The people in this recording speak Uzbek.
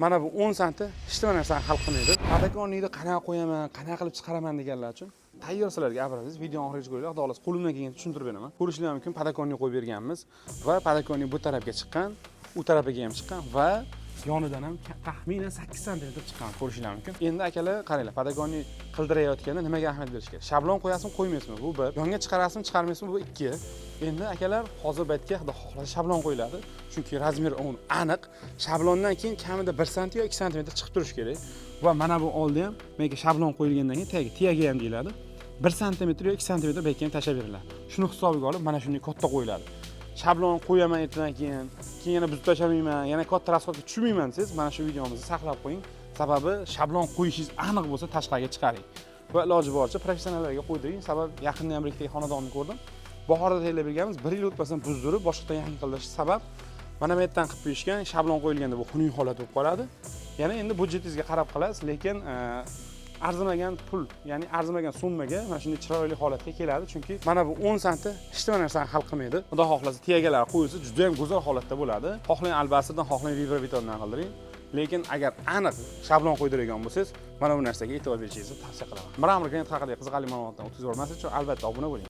Mana bu 10 santi hech nima narsani hal qilmaydi. Padagonniyni qanaqa qo'yaman, qanaqa qilib chiqaraman deganlar uchun tayyor sizlarga abraziz video oxirigacha ko'ringlar. Xudo xohlasa qo'limdan kelgancha tushuntirib beraman. Ko'rishingiz mumkin, padagonni qo'yib berganmiz va padagonni bu tarafga chiqqan, u tarafiga ham chiqqan va yonidan ham taxminan 8 sm chiqqan ko'rishingiz mumkin. Endi akalar qaranglar, padagonni qildirayotganda nimaga ahamiyat berish kerak? Shablon qo'yasizmi, qo'ymaysizmi? Bu bir. Yonga chiqarasizmi, chiqarmaysizmi? Bu ikki. Endi akalar hozir baytga xudo xohlasa shablon qo'yiladi. Chunki razmer aniq. Shablondan keyin kamida 1 sm yo 2 sm chiqib turishi kerak. Va mana bu oldi ham menga shablon qo'yilgandan keyin tiyaga ham deyiladi. 1 sm yo 2 sm bekka ham tashlab beriladi. Shuni hisobiga olib mana shunday katta qo'yiladi. Shablon qo'yaman ertadan keyin yana buzib tashlamayman, yana katta rasxodga tushmayman desangiz, mana shu videomizni saqlab qo'ying. Sababi shablon qo'yishingiz aniq bo'lsa tashqariga chiqaring. Va iloji boricha professionallarga qo'ydiring. Sabab yaqinda ham bir xonadonni ko'rdim. Bahorda tayyorlab berganmiz, 1 yil o'tmasdan buzdirib, boshqadan yangi qildirish sabab mana bu yerdan qilib qo'yishgan, shablon qo'yilganda bu xunuk holat bo'lib qoladi. Yana endi budjetingizga qarab qilasiz, lekin arzimagan pul, ya'ni arzimagan summaga mana shunday chiroyli holatga keladi. Chunki mana bu 10 santi hech nima narsani hal qilmaydi. Xudo xohlasa tiyagalar qo'yilsa juda ham go'zal holatda bo'ladi. Xohlang albastadan, xohlang vibrobetondan qildiring. Lekin agar aniq shablon qo'ydiradigan bo'lsangiz, mana bu narsaga e'tibor berishingizni tavsiya qilaman. Mramor grant haqida qiziqarli ma'lumotlarni o'tkazib yubormaslik uchun albatta obuna bo'ling.